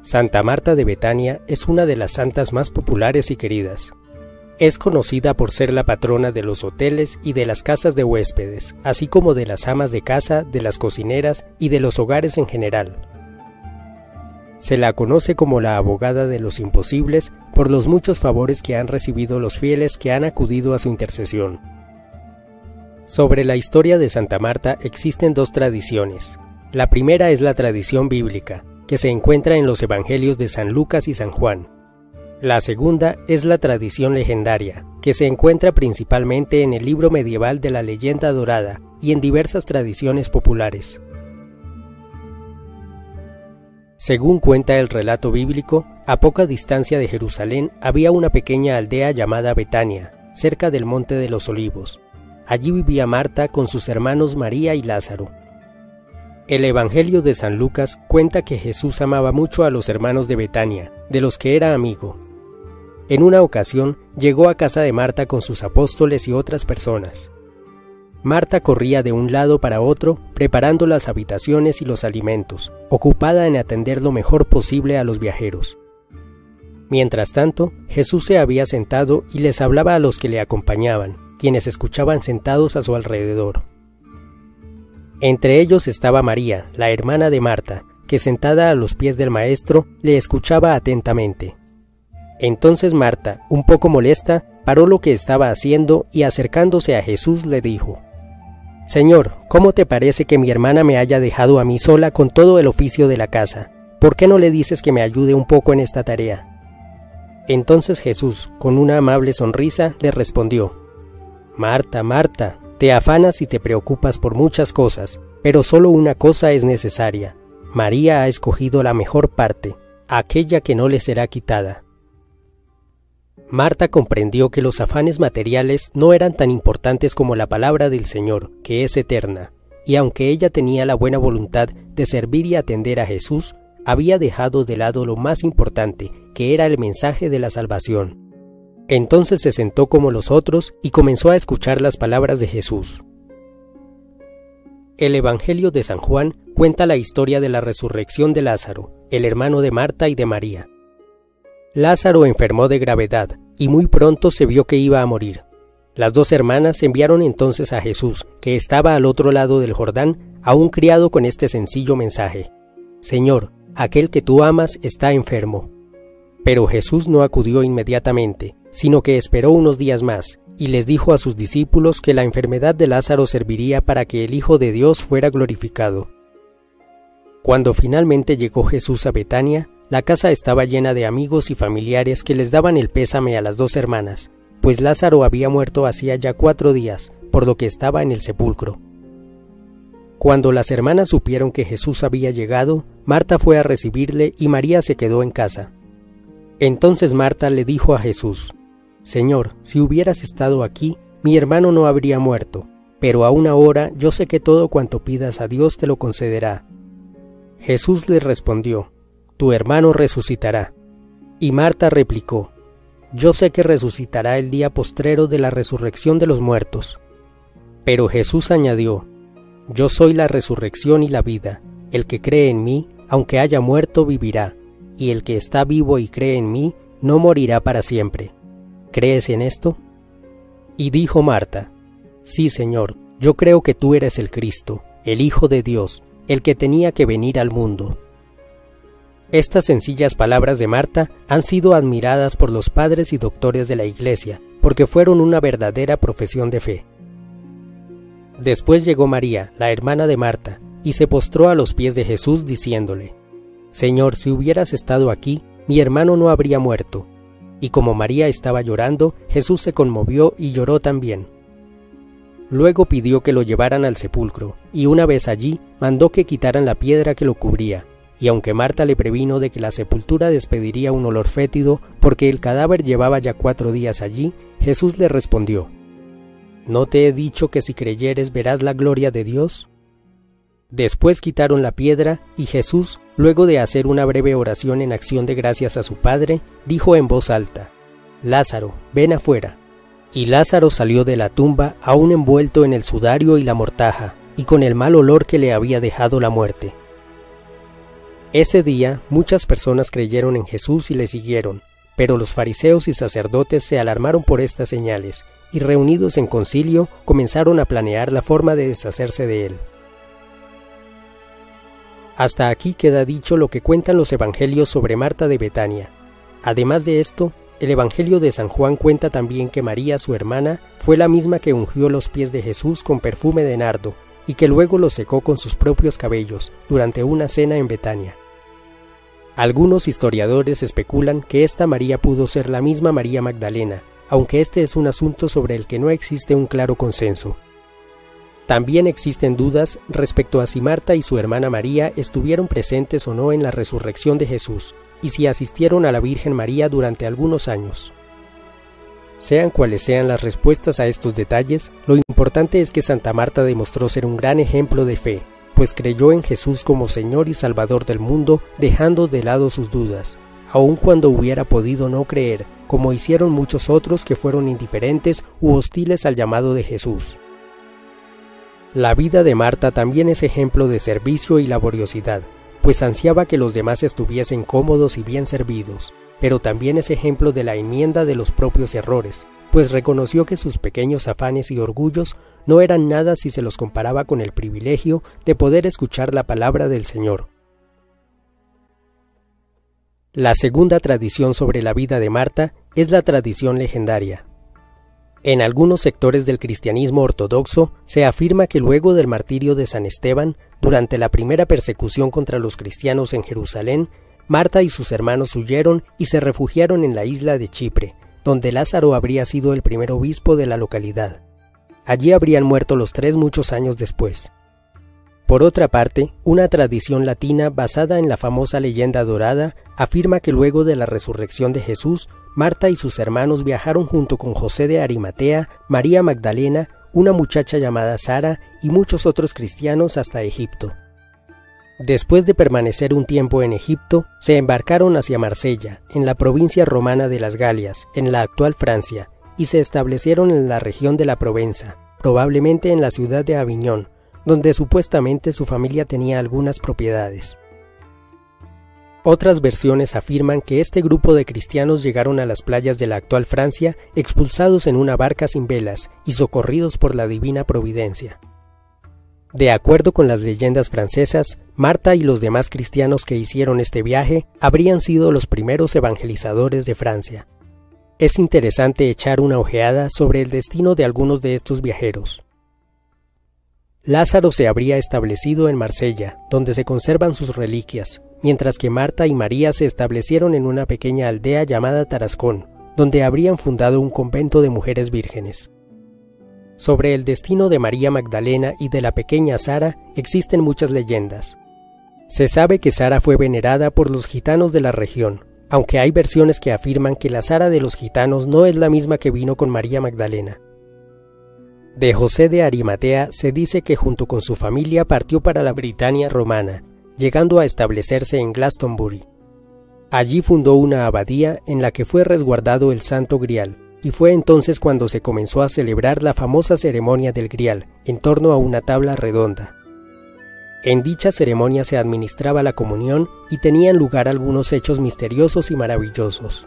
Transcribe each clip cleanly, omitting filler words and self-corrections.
Santa Marta de Betania es una de las santas más populares y queridas. Es conocida por ser la patrona de los hoteles y de las casas de huéspedes, así como de las amas de casa, de las cocineras y de los hogares en general. Se la conoce como la abogada de los imposibles por los muchos favores que han recibido los fieles que han acudido a su intercesión. Sobre la historia de Santa Marta existen dos tradiciones. La primera es la tradición bíblica, que se encuentra en los evangelios de San Lucas y San Juan. La segunda es la tradición legendaria, que se encuentra principalmente en el libro medieval de la Leyenda Dorada y en diversas tradiciones populares. Según cuenta el relato bíblico, a poca distancia de Jerusalén había una pequeña aldea llamada Betania, cerca del Monte de los Olivos. Allí vivía Marta con sus hermanos María y Lázaro. El Evangelio de San Lucas cuenta que Jesús amaba mucho a los hermanos de Betania, de los que era amigo. En una ocasión llegó a casa de Marta con sus apóstoles y otras personas. Marta corría de un lado para otro, preparando las habitaciones y los alimentos, ocupada en atender lo mejor posible a los viajeros. Mientras tanto, Jesús se había sentado y les hablaba a los que le acompañaban, quienes escuchaban sentados a su alrededor. Entre ellos estaba María, la hermana de Marta, que sentada a los pies del Maestro, le escuchaba atentamente. Entonces Marta, un poco molesta, paró lo que estaba haciendo y acercándose a Jesús le dijo: «Señor, ¿cómo te parece que mi hermana me haya dejado a mí sola con todo el oficio de la casa? ¿Por qué no le dices que me ayude un poco en esta tarea?» Entonces Jesús, con una amable sonrisa, le respondió: «Marta, Marta, te afanas y te preocupas por muchas cosas, pero solo una cosa es necesaria. María ha escogido la mejor parte, aquella que no le será quitada». Marta comprendió que los afanes materiales no eran tan importantes como la palabra del Señor, que es eterna, y aunque ella tenía la buena voluntad de servir y atender a Jesús, había dejado de lado lo más importante, que era el mensaje de la salvación. Entonces se sentó como los otros y comenzó a escuchar las palabras de Jesús. El Evangelio de San Juan cuenta la historia de la resurrección de Lázaro, el hermano de Marta y de María. Lázaro enfermó de gravedad y muy pronto se vio que iba a morir. Las dos hermanas enviaron entonces a Jesús, que estaba al otro lado del Jordán, a un criado con este sencillo mensaje: «Señor, aquel que tú amas está enfermo». Pero Jesús no acudió inmediatamente, sino que esperó unos días más, y les dijo a sus discípulos que la enfermedad de Lázaro serviría para que el Hijo de Dios fuera glorificado. Cuando finalmente llegó Jesús a Betania, la casa estaba llena de amigos y familiares que les daban el pésame a las dos hermanas, pues Lázaro había muerto hacía ya 4 días, por lo que estaba en el sepulcro. Cuando las hermanas supieron que Jesús había llegado, Marta fue a recibirle y María se quedó en casa. Entonces Marta le dijo a Jesús: «Señor, si hubieras estado aquí, mi hermano no habría muerto, pero aún ahora yo sé que todo cuanto pidas a Dios te lo concederá». Jesús le respondió: «Tu hermano resucitará». Y Marta replicó: «Yo sé que resucitará el día postrero de la resurrección de los muertos». Pero Jesús añadió: «Yo soy la resurrección y la vida. El que cree en mí, aunque haya muerto, vivirá, y el que está vivo y cree en mí, no morirá para siempre. ¿Crees en esto?». Y dijo Marta: «Sí, Señor, yo creo que tú eres el Cristo, el Hijo de Dios, el que tenía que venir al mundo». Estas sencillas palabras de Marta han sido admiradas por los padres y doctores de la Iglesia, porque fueron una verdadera profesión de fe. Después llegó María, la hermana de Marta, y se postró a los pies de Jesús diciéndole: «Señor, si hubieras estado aquí, mi hermano no habría muerto». Y como María estaba llorando, Jesús se conmovió y lloró también. Luego pidió que lo llevaran al sepulcro, y una vez allí, mandó que quitaran la piedra que lo cubría. Y aunque Marta le previno de que la sepultura despediría un olor fétido, porque el cadáver llevaba ya 4 días allí, Jesús le respondió: «¿No te he dicho que si creyeres verás la gloria de Dios?». Después quitaron la piedra, y Jesús, luego de hacer una breve oración en acción de gracias a su Padre, dijo en voz alta: «Lázaro, ven afuera». Y Lázaro salió de la tumba aún envuelto en el sudario y la mortaja, y con el mal olor que le había dejado la muerte. Ese día muchas personas creyeron en Jesús y le siguieron, pero los fariseos y sacerdotes se alarmaron por estas señales, y reunidos en concilio comenzaron a planear la forma de deshacerse de él. Hasta aquí queda dicho lo que cuentan los evangelios sobre Marta de Betania. Además de esto, el Evangelio de San Juan cuenta también que María, su hermana, fue la misma que ungió los pies de Jesús con perfume de nardo, y que luego los secó con sus propios cabellos, durante una cena en Betania. Algunos historiadores especulan que esta María pudo ser la misma María Magdalena, aunque este es un asunto sobre el que no existe un claro consenso. También existen dudas respecto a si Marta y su hermana María estuvieron presentes o no en la resurrección de Jesús, y si asistieron a la Virgen María durante algunos años. Sean cuales sean las respuestas a estos detalles, lo importante es que Santa Marta demostró ser un gran ejemplo de fe, pues creyó en Jesús como Señor y Salvador del mundo, dejando de lado sus dudas, aun cuando hubiera podido no creer, como hicieron muchos otros que fueron indiferentes u hostiles al llamado de Jesús. La vida de Marta también es ejemplo de servicio y laboriosidad, pues ansiaba que los demás estuviesen cómodos y bien servidos, pero también es ejemplo de la enmienda de los propios errores, pues reconoció que sus pequeños afanes y orgullos no eran nada si se los comparaba con el privilegio de poder escuchar la palabra del Señor. La segunda tradición sobre la vida de Marta es la tradición legendaria. En algunos sectores del cristianismo ortodoxo se afirma que luego del martirio de San Esteban, durante la primera persecución contra los cristianos en Jerusalén, Marta y sus hermanos huyeron y se refugiaron en la isla de Chipre, donde Lázaro habría sido el primer obispo de la localidad. Allí habrían muerto los tres muchos años después. Por otra parte, una tradición latina basada en la famosa leyenda dorada afirma que luego de la resurrección de Jesús, Marta y sus hermanos viajaron junto con José de Arimatea, María Magdalena, una muchacha llamada Sara y muchos otros cristianos hasta Egipto. Después de permanecer un tiempo en Egipto, se embarcaron hacia Marsella, en la provincia romana de las Galias, en la actual Francia, y se establecieron en la región de la Provenza, probablemente en la ciudad de Aviñón, donde supuestamente su familia tenía algunas propiedades. Otras versiones afirman que este grupo de cristianos llegaron a las playas de la actual Francia expulsados en una barca sin velas y socorridos por la divina providencia. De acuerdo con las leyendas francesas, Marta y los demás cristianos que hicieron este viaje habrían sido los primeros evangelizadores de Francia. Es interesante echar una ojeada sobre el destino de algunos de estos viajeros. Lázaro se habría establecido en Marsella, donde se conservan sus reliquias, mientras que Marta y María se establecieron en una pequeña aldea llamada Tarascón, donde habrían fundado un convento de mujeres vírgenes. Sobre el destino de María Magdalena y de la pequeña Sara existen muchas leyendas. Se sabe que Sara fue venerada por los gitanos de la región, aunque hay versiones que afirman que la Sara de los gitanos no es la misma que vino con María Magdalena. De José de Arimatea se dice que junto con su familia partió para la Britania romana, llegando a establecerse en Glastonbury. Allí fundó una abadía en la que fue resguardado el Santo Grial, y fue entonces cuando se comenzó a celebrar la famosa ceremonia del Grial, en torno a una tabla redonda. En dicha ceremonia se administraba la comunión y tenían lugar algunos hechos misteriosos y maravillosos.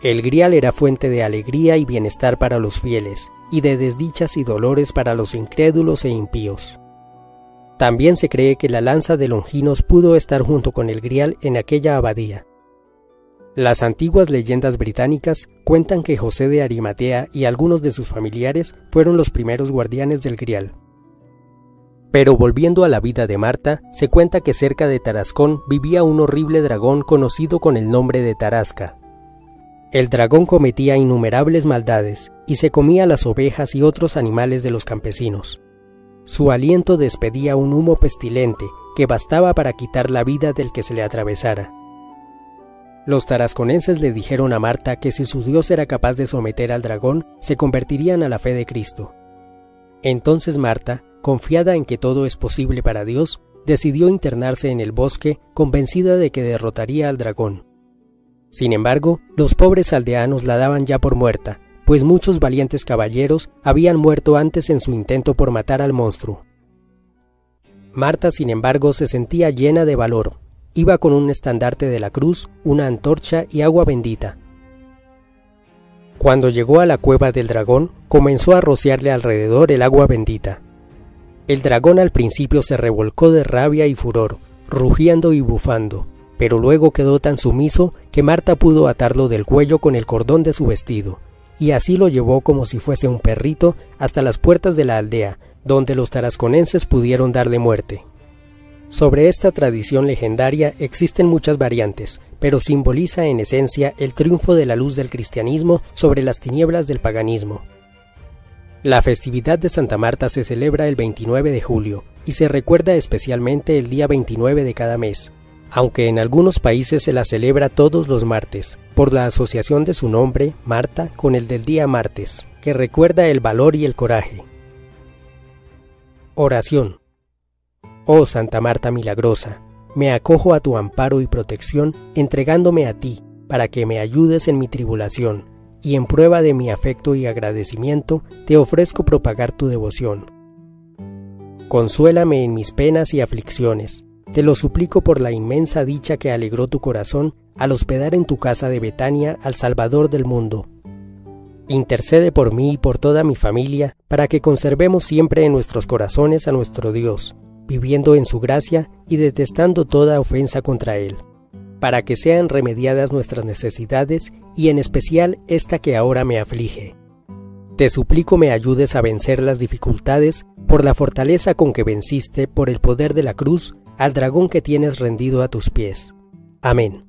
El Grial era fuente de alegría y bienestar para los fieles, y de desdichas y dolores para los incrédulos e impíos. También se cree que la lanza de Longinos pudo estar junto con el Grial en aquella abadía. Las antiguas leyendas británicas cuentan que José de Arimatea y algunos de sus familiares fueron los primeros guardianes del Grial. Pero volviendo a la vida de Marta, se cuenta que cerca de Tarascón vivía un horrible dragón conocido con el nombre de Tarasca. El dragón cometía innumerables maldades y se comía las ovejas y otros animales de los campesinos. Su aliento despedía un humo pestilente que bastaba para quitar la vida del que se le atravesara. Los tarasconenses le dijeron a Marta que si su Dios era capaz de someter al dragón, se convertirían a la fe de Cristo. Entonces Marta, confiada en que todo es posible para Dios, decidió internarse en el bosque, convencida de que derrotaría al dragón. Sin embargo, los pobres aldeanos la daban ya por muerta, pues muchos valientes caballeros habían muerto antes en su intento por matar al monstruo. Marta, sin embargo, se sentía llena de valor, Iba con un estandarte de la cruz, una antorcha y agua bendita. Cuando llegó a la cueva del dragón, comenzó a rociarle alrededor el agua bendita. El dragón al principio se revolcó de rabia y furor, rugiendo y bufando, pero luego quedó tan sumiso que Marta pudo atarlo del cuello con el cordón de su vestido, y así lo llevó como si fuese un perrito hasta las puertas de la aldea, donde los tarasconenses pudieron darle muerte. Sobre esta tradición legendaria existen muchas variantes, pero simboliza en esencia el triunfo de la luz del cristianismo sobre las tinieblas del paganismo. La festividad de Santa Marta se celebra el 29 de julio y se recuerda especialmente el día 29 de cada mes, aunque en algunos países se la celebra todos los martes, por la asociación de su nombre, Marta, con el del día martes, que recuerda el valor y el coraje. Oración. Oh Santa Marta milagrosa, me acojo a tu amparo y protección, entregándome a ti, para que me ayudes en mi tribulación, y en prueba de mi afecto y agradecimiento, te ofrezco propagar tu devoción. Consuélame en mis penas y aflicciones, te lo suplico por la inmensa dicha que alegró tu corazón al hospedar en tu casa de Betania al Salvador del mundo. Intercede por mí y por toda mi familia, para que conservemos siempre en nuestros corazones a nuestro Dios, viviendo en su gracia y detestando toda ofensa contra Él, para que sean remediadas nuestras necesidades y en especial esta que ahora me aflige. Te suplico me ayudes a vencer las dificultades por la fortaleza con que venciste por el poder de la cruz al dragón que tienes rendido a tus pies. Amén.